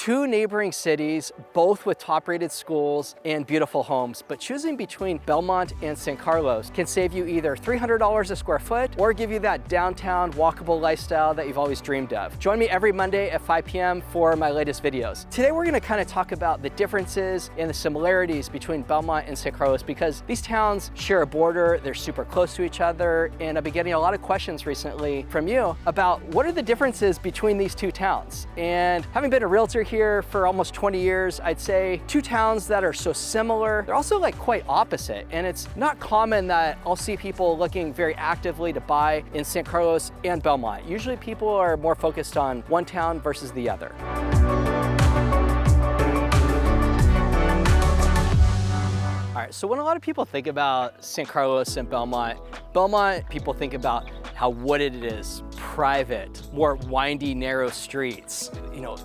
Two neighboring cities, both with top-rated schools and beautiful homes, but choosing between Belmont and San Carlos can save you either $300 a square foot or give you that downtown walkable lifestyle that you've always dreamed of. Join me every Monday at 5 p.m. for my latest videos. Today we're gonna kind of talk about the differences and the similarities between Belmont and San Carlos because these towns share a border, they're super close to each other, and I've been getting a lot of questions recently from you about what are the differences between these two towns. And having been a realtor here for almost 20 years, I'd say two towns that are so similar, they're also like quite opposite. And it's not common that I'll see people looking very actively to buy in San Carlos and Belmont. Usually people are more focused on one town versus the other. All right, so when a lot of people think about San Carlos and Belmont, people think about how wooded it is, private, more windy, narrow streets,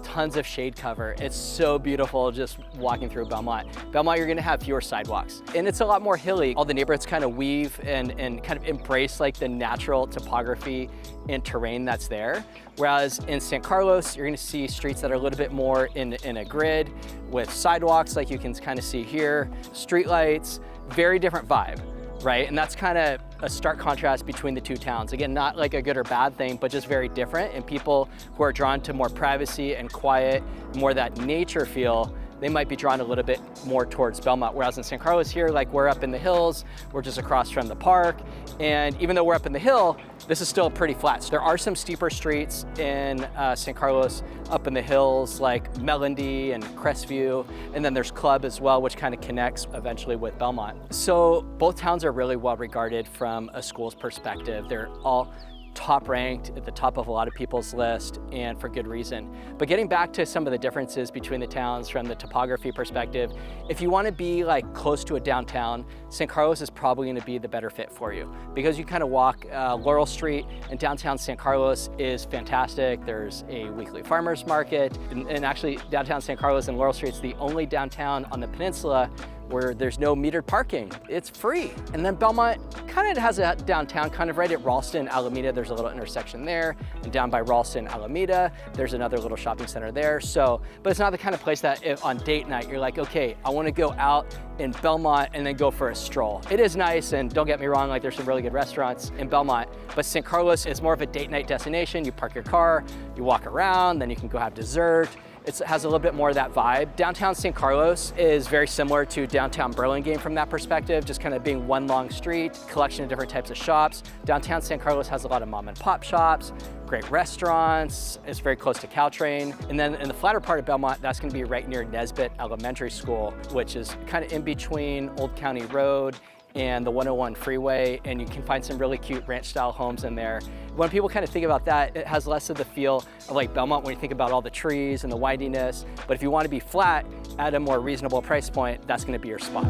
tons of shade cover. It's so beautiful just walking through Belmont. Belmont, you're gonna have fewer sidewalks. And it's a lot more hilly. All the neighborhoods kind of weave and kind of embrace like the natural topography and terrain that's there. Whereas in San Carlos, you're gonna see streets that are a little bit more in a grid with sidewalks like you can kind of see here, streetlights, very different vibe. Right? And that's kind of a stark contrast between the two towns. Again, not like a good or bad thing, but just very different. And people who are drawn to more privacy and quiet, more that nature feel, they might be drawn a little bit more towards Belmont. Whereas in San Carlos here, like we're up in the hills, we're just across from the park. And even though we're up in the hill, this is still pretty flat. So there are some steeper streets in San Carlos up in the hills like Melody and Crestview. And then there's Club as well, which kind of connects eventually with Belmont. So both towns are really well regarded from a school's perspective. They're all top ranked at the top of a lot of people's list, and for good reason. But getting back to some of the differences between the towns from the topography perspective, if you want to be like close to a downtown, San Carlos is probably going to be the better fit for you because you kind of walk Laurel Street, and downtown San Carlos is fantastic. There's a weekly farmers market, and actually downtown San Carlos and Laurel Street is the only downtown on the peninsula where there's no metered parking. It's free. And then Belmont kind of has a downtown kind of right at Ralston, Alameda. There's a little intersection there. And down by Ralston, Alameda, there's another little shopping center there. So, but it's not the kind of place that if on date night, you're like, okay, I wanna go out in Belmont and then go for a stroll. It is nice, and don't get me wrong, like there's some really good restaurants in Belmont, but San Carlos is more of a date night destination. You park your car, you walk around, then you can go have dessert. It has a little bit more of that vibe. Downtown San Carlos is very similar to downtown Burlingame from that perspective, just kind of being one long street, collection of different types of shops. Downtown San Carlos has a lot of mom and pop shops, great restaurants. It's very close to Caltrain. And then in the flatter part of Belmont, that's gonna be right near Nesbitt Elementary School, which is kind of in between Old County Road and the 101 freeway, and you can find some really cute ranch style homes in there. When people kind of think about that, it has less of the feel of like Belmont when you think about all the trees and the windiness, but if you want to be flat at a more reasonable price point, that's gonna be your spot.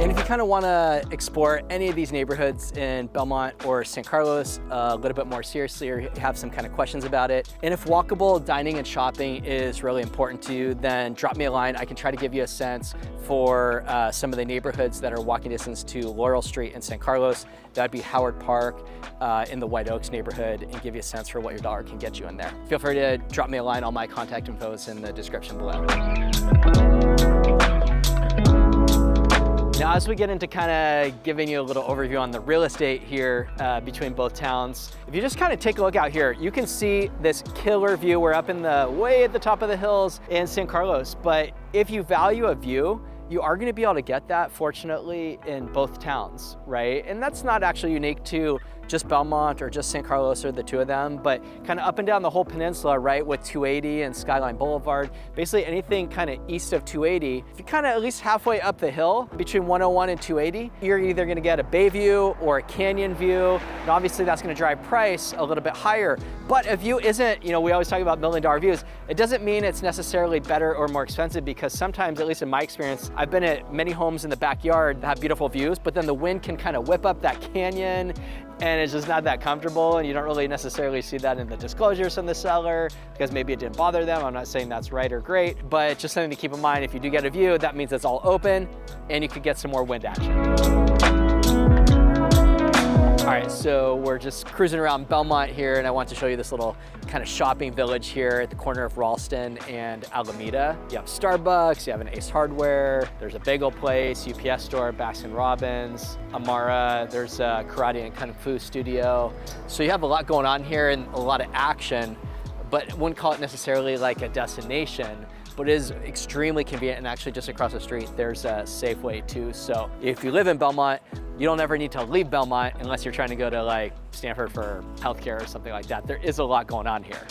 And if you kind of want to explore any of these neighborhoods in Belmont or San Carlos a little bit more seriously, or you have some kind of questions about it, and if walkable dining and shopping is really important to you, then drop me a line. I can try to give you a sense for some of the neighborhoods that are walking distance to Laurel Street in San Carlos. That'd be Howard Park in the White Oaks neighborhood, and give you a sense for what your dollar can get you in there. Feel free to drop me a line. All my contact info is in the description below. Now, as we get into kind of giving you a little overview on the real estate here between both towns, if you just kind of take a look out here, you can see this killer view. We're up in the way at the top of the hills in San Carlos, but if you value a view, you are gonna be able to get that, fortunately, in both towns, right? And that's not actually unique to just Belmont or just San Carlos or the two of them, but kind of up and down the whole peninsula, right, with 280 and Skyline Boulevard, basically anything kind of east of 280, if you're kind of at least halfway up the hill between 101 and 280, you're either gonna get a bay view or a canyon view, and obviously that's gonna drive price a little bit higher. But a view isn't, we always talk about $1 million views, it doesn't mean it's necessarily better or more expensive, because sometimes, at least in my experience, I've been at many homes in the backyard that have beautiful views, but then the wind can kind of whip up that canyon, and it's just not that comfortable, and you don't really necessarily see that in the disclosures from the seller because maybe it didn't bother them. I'm not saying that's right or great, but just something to keep in mind. If you do get a view, that means it's all open and you could get some more wind action. All right, so we're just cruising around Belmont here, and I want to show you this little kind of shopping village here at the corner of Ralston and Alameda. You have Starbucks, you have an Ace Hardware, there's a bagel place, UPS store, Baskin Robbins, Amara, there's a karate and kung fu studio. So you have a lot going on here and a lot of action, but I wouldn't call it necessarily like a destination, but it is extremely convenient, and actually just across the street, there's a Safeway too. So if you live in Belmont, you don't ever need to leave Belmont unless you're trying to go to like Stanford for healthcare or something like that. There is a lot going on here.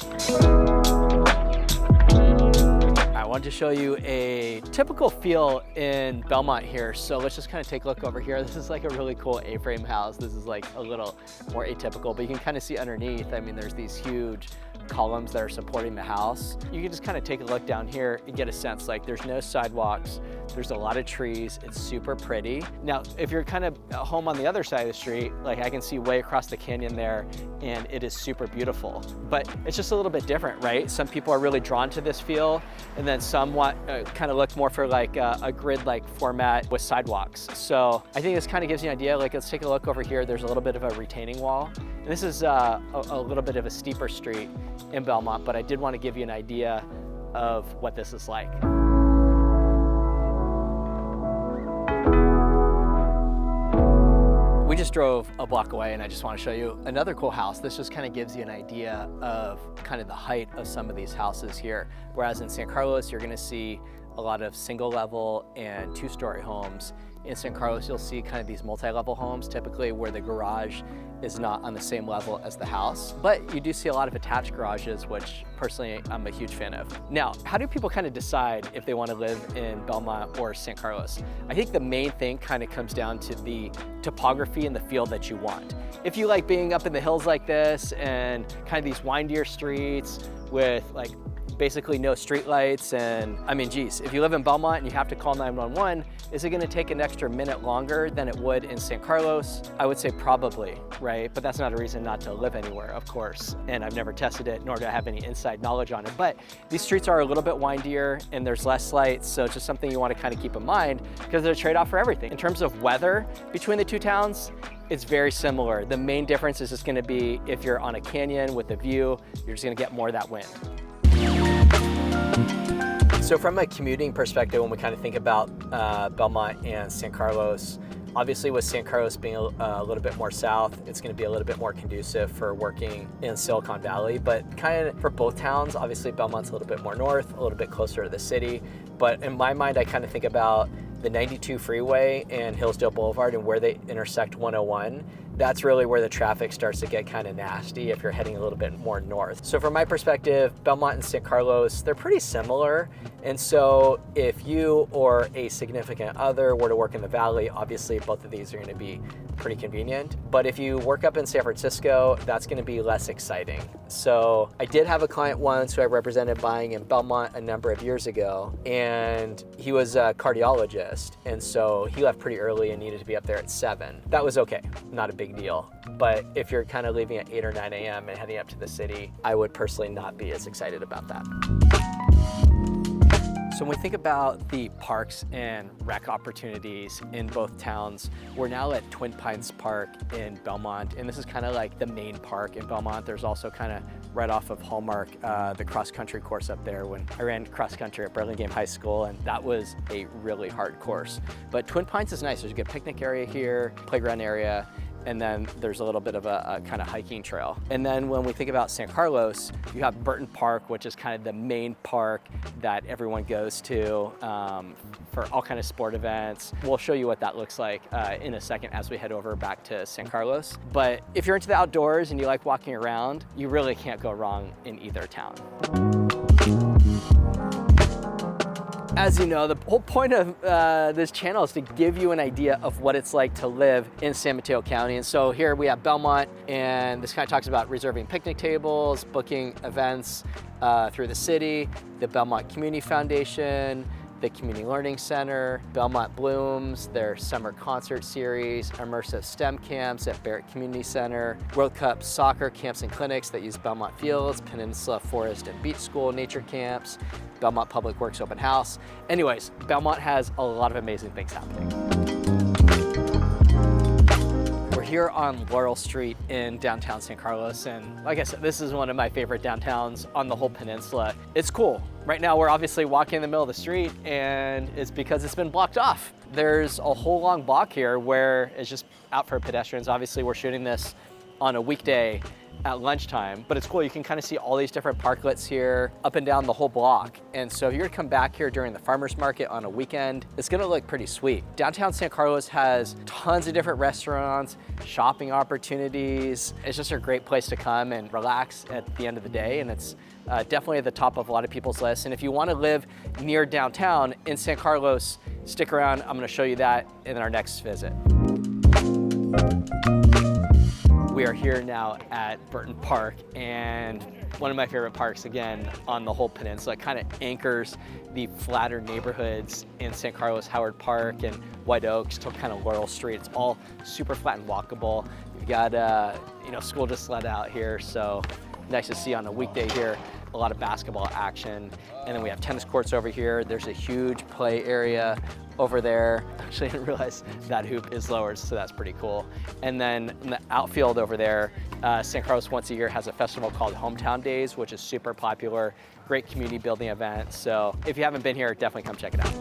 I wanted to show you a typical feel in Belmont here. So let's just kind of take a look over here. This is like a really cool A-frame house. This is like a little more atypical, but you can kind of see underneath. I mean, there's these huge columns that are supporting the house. You can just kind of take a look down here and get a sense, like there's no sidewalks, there's a lot of trees, it's super pretty. Now, if you're kind of home on the other side of the street, like I can see way across the canyon there, and it is super beautiful. But it's just a little bit different, right? Some people are really drawn to this feel, and then some want kind of look more for like a grid-like format with sidewalks. So I think this kind of gives you an idea. Like, let's take a look over here. There's a little bit of a retaining wall. And this is a little bit of a steeper street in Belmont, but I did want to give you an idea of what this is like. We just drove a block away, and I just want to show you another cool house. This just kind of gives you an idea of kind of the height of some of these houses here. Whereas in San Carlos, you're going to see a lot of single level and two-story homes. In San Carlos, you'll see kind of these multi-level homes, typically where the garage is not on the same level as the house. But you do see a lot of attached garages, which personally I'm a huge fan of. Now, how do people kind of decide if they want to live in Belmont or San Carlos? I think the main thing kind of comes down to the topography and the feel that you want. If you like being up in the hills like this and kind of these windier streets with like basically no streetlights, and I mean, geez, if you live in Belmont and you have to call 911, is it gonna take an extra minute longer than it would in San Carlos? I would say probably, right? But that's not a reason not to live anywhere, of course. And I've never tested it, nor do I have any inside knowledge on it. But these streets are a little bit windier and there's less lights, so it's just something you wanna kind of keep in mind because there's a trade-off for everything. In terms of weather between the two towns, it's very similar. The main difference is just gonna be if you're on a canyon with a view, you're just gonna get more of that wind. So from a commuting perspective, when we kind of think about Belmont and San Carlos, obviously with San Carlos being a little bit more south, it's going to be a little bit more conducive for working in Silicon Valley. But kind of for both towns, obviously Belmont's a little bit more north, a little bit closer to the city. But in my mind, I kind of think about the 92 freeway and Hillsdale Boulevard and where they intersect 101. That's really where the traffic starts to get kind of nasty if you're heading a little bit more north. So from my perspective, Belmont and San Carlos, they're pretty similar. And so if you or a significant other were to work in the Valley, obviously both of these are going to be pretty convenient. But if you work up in San Francisco, that's going to be less exciting. So I did have a client once who I represented buying in Belmont a number of years ago, and he was a cardiologist. And so he left pretty early and needed to be up there at 7. That was okay, not a big deal. But if you're kind of leaving at 8 or 9 a.m. and heading up to the city, I would personally not be as excited about that. So when we think about the parks and rec opportunities in both towns, we're now at Twin Pines Park in Belmont, and this is kind of like the main park in Belmont. There's also kind of right off of Hallmark, the cross-country course up there when I ran cross-country at Burlingame High School, and that was a really hard course. But Twin Pines is nice. There's a good picnic area here, playground area, and then there's a little bit of a kind of hiking trail. And then when we think about San Carlos, you have Burton Park, which is kind of the main park that everyone goes to for all kind of sport events. We'll show you what that looks like in a second as we head over back to San Carlos. But if you're into the outdoors and you like walking around, you really can't go wrong in either town. As you know, the whole point of this channel is to give you an idea of what it's like to live in San Mateo County. And so here we have Belmont, and this kind of talks about reserving picnic tables, booking events through the city, the Belmont Community Foundation, the Community Learning Center, Belmont Blooms, their summer concert series, immersive STEM camps at Barrett Community Center, World Cup soccer camps and clinics that use Belmont Fields, Peninsula Forest and Beach School nature camps, Belmont Public Works open house. Anyways, Belmont has a lot of amazing things happening. We're here on Laurel Street in downtown San Carlos, and like I said, this is one of my favorite downtowns on the whole peninsula. It's cool. Right now we're obviously walking in the middle of the street, and it's because it's been blocked off. There's a whole long block here where it's just out for pedestrians. Obviously we're shooting this on a weekday at lunchtime, but it's cool. You can kind of see all these different parklets here up and down the whole block. And so if you're to come back here during the farmer's market on a weekend, it's gonna look pretty sweet. Downtown San Carlos has tons of different restaurants, shopping opportunities. It's just a great place to come and relax at the end of the day. And it's definitely at the top of a lot of people's lists. And if you wanna live near downtown in San Carlos, stick around. I'm gonna show you that in our next visit. We are here now at Burton Park, and one of my favorite parks, again, on the whole peninsula. It kind of anchors the flatter neighborhoods in San Carlos, Howard Park and White Oaks to kind of Laurel Street. It's all super flat and walkable. You've got school just let out here, so nice to see on a weekday here. A lot of basketball action. And then we have tennis courts over here. There's a huge play area over there. Actually, I didn't realize that hoop is lowered, so that's pretty cool. And then in the outfield over there, San Carlos once a year has a festival called Hometown Days, which is super popular, great community building event. So if you haven't been here, definitely come check it out.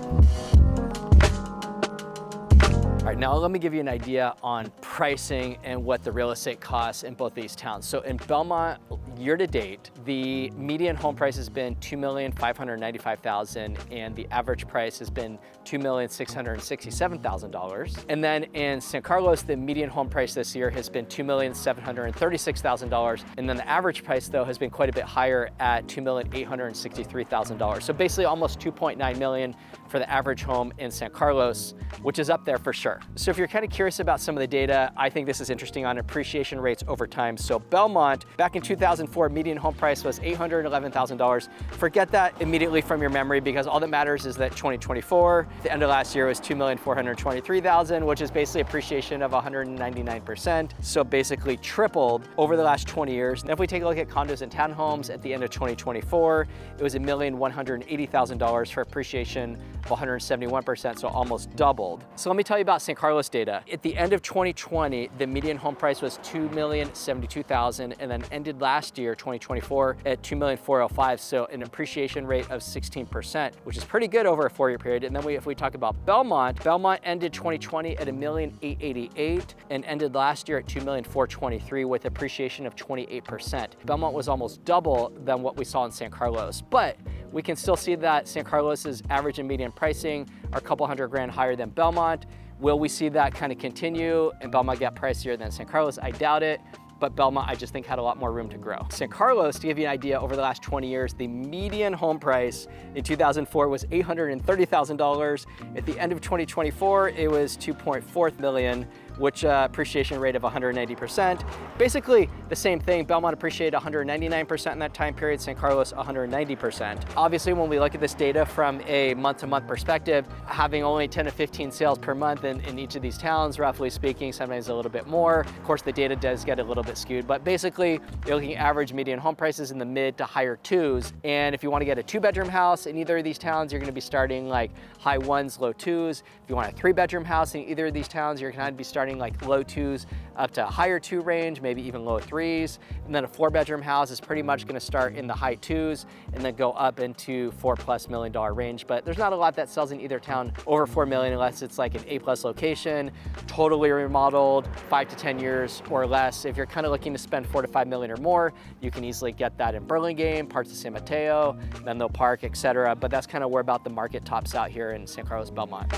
All right, now let me give you an idea on pricing and what the real estate costs in both these towns. So in Belmont, year to date, the median home price has been $2,595,000 and the average price has been $2,667,000. And then in San Carlos, the median home price this year has been $2,736,000. And then the average price though has been quite a bit higher at $2,863,000. So basically almost $2.9 million for the average home in San Carlos, which is up there for sure. So if you're kind of curious about some of the data, I think this is interesting on appreciation rates over time. So Belmont, back in 2004, median home price was $811,000. Forget that immediately from your memory, because all that matters is that 2024, the end of last year was $2,423,000, which is basically appreciation of 199%. So basically tripled over the last 20 years. And if we take a look at condos and townhomes at the end of 2024, it was $1,180,000 for appreciation of 171%, so almost doubled. So let me tell you about San Carlos data. At the end of 2020, the median home price was $2,072,000, and then ended last year, 2024, at $2,405,000, so an appreciation rate of 16%, which is pretty good over a 4-year period. And then if we talk about Belmont, Belmont ended 2020 at $1,888,000 and ended last year at $2,423,000 with appreciation of 28%. Belmont was almost double than what we saw in San Carlos, but we can still see that San Carlos's average and median pricing are a couple $100,000 higher than Belmont. Will we see that kind of continue and Belmont get pricier than San Carlos? I doubt it, but Belmont I just think had a lot more room to grow. San Carlos, to give you an idea, over the last 20 years, the median home price in 2004 was $830,000. At the end of 2024, it was $2.4 million, which appreciation rate of 190%. Basically the same thing. Belmont appreciated 199% in that time period, San Carlos 190%. Obviously, when we look at this data from a month-to-month perspective, having only 10 to 15 sales per month in each of these towns, roughly speaking, sometimes a little bit more. Of course, the data does get a little bit skewed, but basically you're looking at average median home prices in the mid to higher twos. And if you want to get a 2-bedroom house in either of these towns, you're going to be starting like high ones, low twos. If you want a 3-bedroom house in either of these towns, you're going to be starting like low twos up to higher 2 range, maybe even low 3s. And then a 4-bedroom house is pretty much going to start in the high 2s and then go up into $4+ million range. But there's not a lot that sells in either town over $4 million unless it's like an A+ location, totally remodeled, 5 to 10 years or less. If you're kind of looking to spend $4 to $5 million or more, you can easily get that in Burlingame, parts of San Mateo, Menlo Park, etc. But that's kind of where about the market tops out here in San Carlos, Belmont.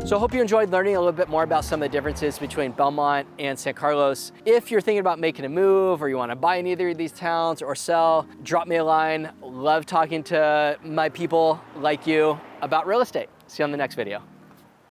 So I hope you enjoyed learning a little bit more about some of the differences between Belmont and San Carlos. If you're thinking about making a move or you want to buy in either of these towns or sell, drop me a line. Love talking to my people like you about real estate. See you on the next video.